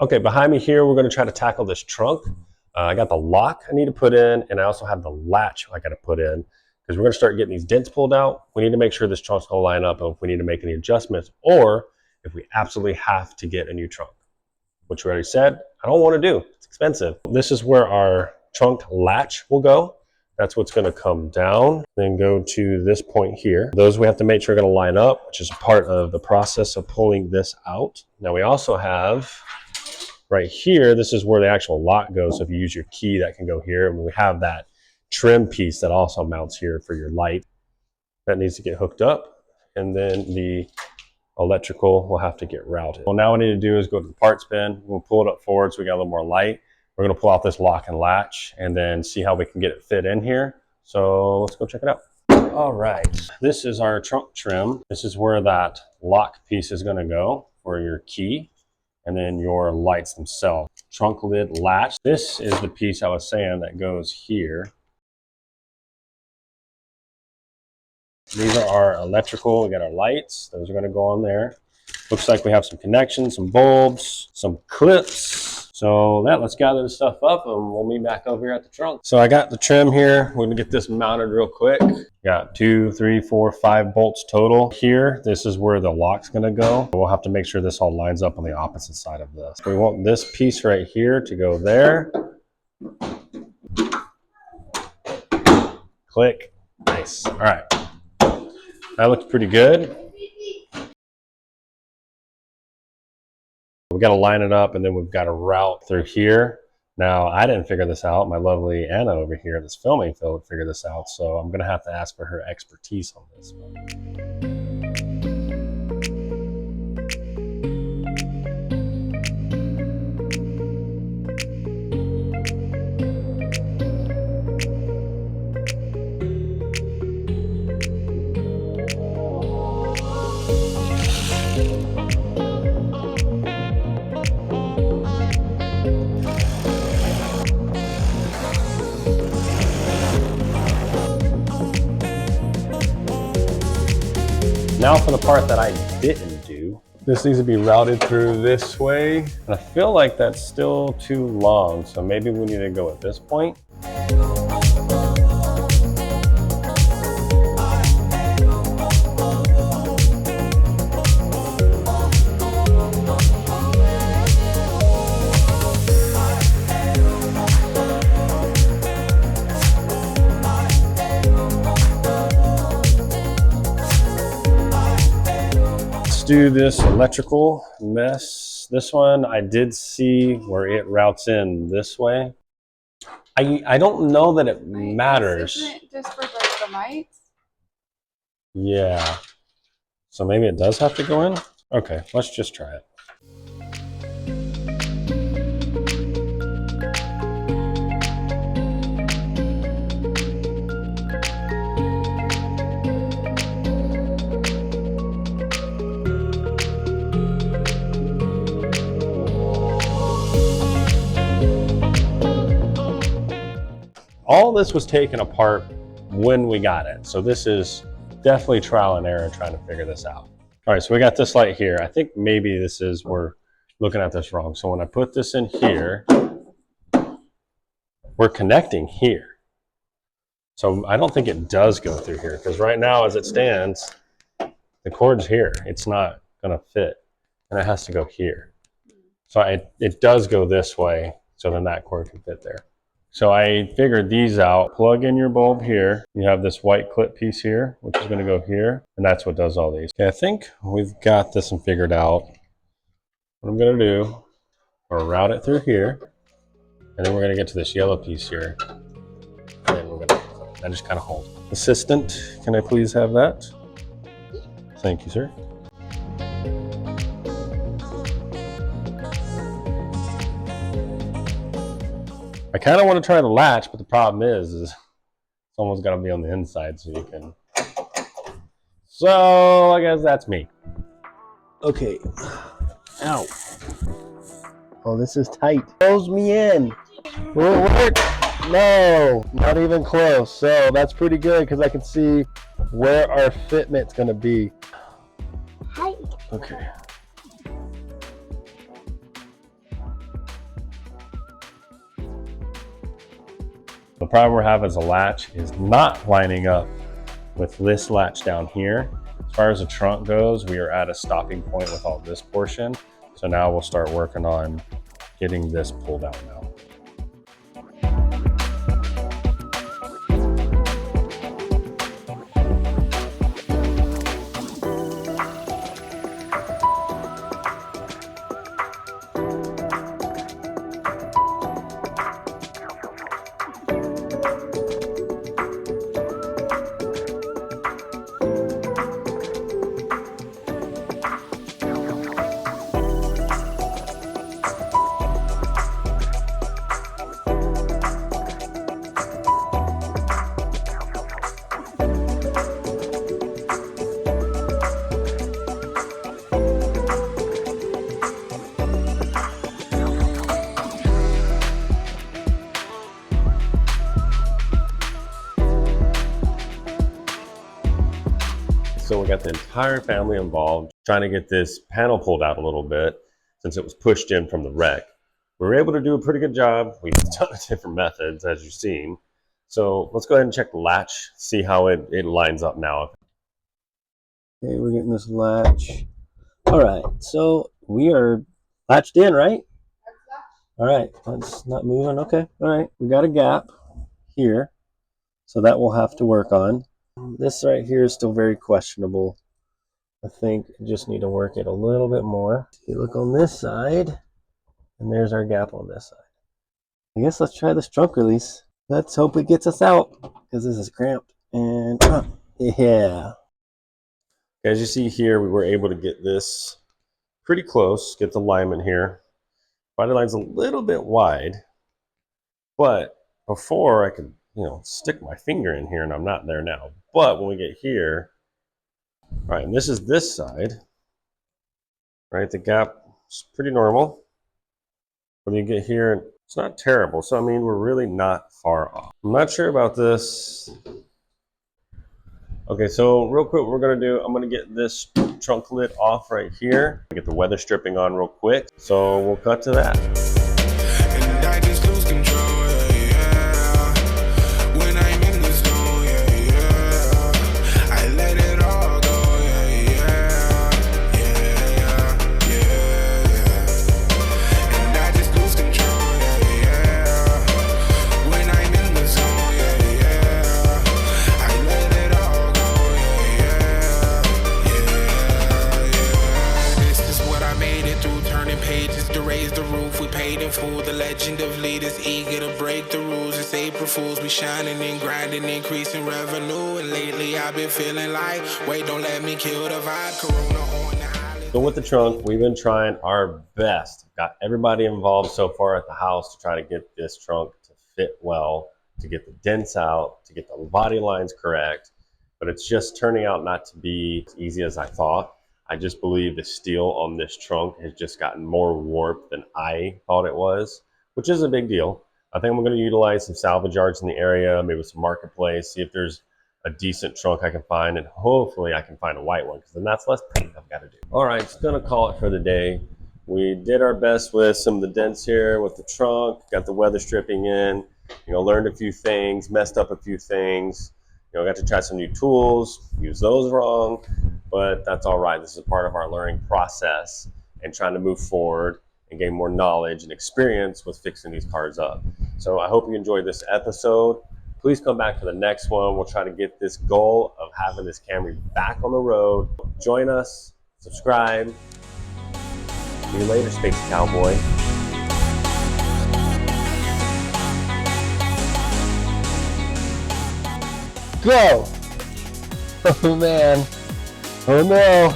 Okay, behind me here, we're gonna try to tackle this trunk. I got the lock I need to put in, and I also have the latch I gotta put in, because we're gonna start getting these dents pulled out. We need to make sure this trunk's gonna line up, and if we need to make any adjustments, or if we absolutely have to get a new trunk, which we already said, I don't wanna do, it's expensive. This is where our trunk latch will go. That's what's gonna come down, then go to this point here. Those we have to make sure are gonna line up, which is part of the process of pulling this out. Now we also have right here, this is where the actual lock goes. So if you use your key, that can go here. And we have that trim piece that also mounts here for your light. That needs to get hooked up. And then the electrical will have to get routed. Well, now what we need to do is go to the parts bin. We'll pull it up forward so we got a little more light. We're gonna pull out this lock and latch and then see how we can get it fit in here. So let's go check it out. All right, this is our trunk trim. This is where that lock piece is gonna go for your key, and then your lights themselves. Trunk lid latch. This is the piece I was saying that goes here. These are our electrical. We got our lights. Those are going to go on there. Looks like we have some connections, some bulbs, some clips. So let's gather the stuff up and we'll meet back over here at the trunk. So I got the trim here. We're gonna get this mounted real quick. Got 2, 3, 4, 5 bolts total. Here, this is where the lock's gonna go. We'll have to make sure this all lines up on the opposite side of this. We want this piece right here to go there. Click, nice, all right. That looks pretty good. We got to line it up, and then we've got to route through here. Now, I didn't figure this out. My lovely Anna over here that's filming figured this out, so I'm going to have to ask for her expertise on this one. Now for the part that I didn't do. This needs to be routed through this way. And I feel like that's still too long, so maybe we need to go at this point. Do this electrical mess. This one I did see where it routes in this way. I don't know that it matters. Isn't it just for the lights? Yeah. So maybe it does have to go in? Okay, let's just try it. All this was taken apart when we got it. So this is definitely trial and error trying to figure this out. All right, so we got this light here. I think maybe this is, we're looking at this wrong. So when I put this in here, we're connecting here. So I don't think it does go through here, because right now as it stands, the cord's here. It's not gonna fit, and it has to go here. So it does go this way, so then that cord can fit there. So I figured these out. Plug in your bulb here. You have this white clip piece here, which is going to go here. And that's what does all these. Okay, I think we've got this and figured out. What I'm going to do, or route it through here. And then we're going to get to this yellow piece here. And we're going to, that just kind of holds. Assistant, can I please have that? Thank you, sir. I kind of want to try the latch, but the problem is it's almost got to be on the inside so you can. So I guess that's me. Okay. Ow. Oh, this is tight. Close me in. Will it work? No, not even close. So that's pretty good because I can see where our fitment's going to be. Hi. Okay. The problem we're having is the latch is not lining up with this latch down here. As far as the trunk goes, we are at a stopping point with all this portion. So now we'll start working on getting this pulled out now. So we got the entire family involved, trying to get this panel pulled out a little bit since it was pushed in from the wreck. We were able to do a pretty good job. We've done different methods, as you've seen. So let's go ahead and check the latch, see how it lines up now. Okay, we're getting this latch. All right, so we are latched in, right? All right, that's not moving. Okay, all right, we got a gap here, so that we'll have to work on. This right here is still very questionable. I think I just need to work it a little bit more. You look on this side, and there's our gap on this side. I guess let's try this trunk release. Let's hope it gets us out, because this is cramped. And yeah. As you see here, we were able to get this pretty close, get the alignment here. Body line's a little bit wide, but before I could, stick my finger in here, and I'm not there now. But when we get here, all right, and this is this side, right? The gap is pretty normal. When you get here, it's not terrible. So, I mean, we're really not far off. I'm not sure about this. Okay, so real quick, what we're gonna do, I'm gonna get this trunk lid off right here. Get the weather stripping on real quick. So we'll cut to that. And I just lose control, when I'm in the zone, I let it all go, and I just lose control, when I'm in the zone, I let it all go, This is what I made it through, turning pages to raise the roof. We paid in full, the legend of leaders eager to break the rules. It's April Fools, we shining and grinding, increasing revenue. And lately I've been feeling like, wait, don't let me kill the vibe. Corona on the island. So with the trunk, we've been trying our best. Got everybody involved so far at the house to try to get this trunk to fit well, to get the dents out, to get the body lines correct. But it's just turning out not to be as easy as I thought. I just believe the steel on this trunk has just gotten more warped than I thought it was, which is a big deal. I think I'm going to utilize some salvage yards in the area, maybe some marketplace, see if there's a decent trunk I can find, and hopefully I can find a white one, because then that's less paint I've got to do. All right, it's going to call it for the day. We did our best with some of the dents here with the trunk, got the weather stripping in, learned a few things, messed up a few things. Got to try some new tools, use those wrong, but that's all right. This is a part of our learning process and trying to move forward and gain more knowledge and experience with fixing these cars up. So I hope you enjoyed this episode. Please come back for the next one. We'll try to get this goal of having this Camry back on the road. Join us, subscribe. See you later, Space Cowboy. Go! Oh man. Oh no.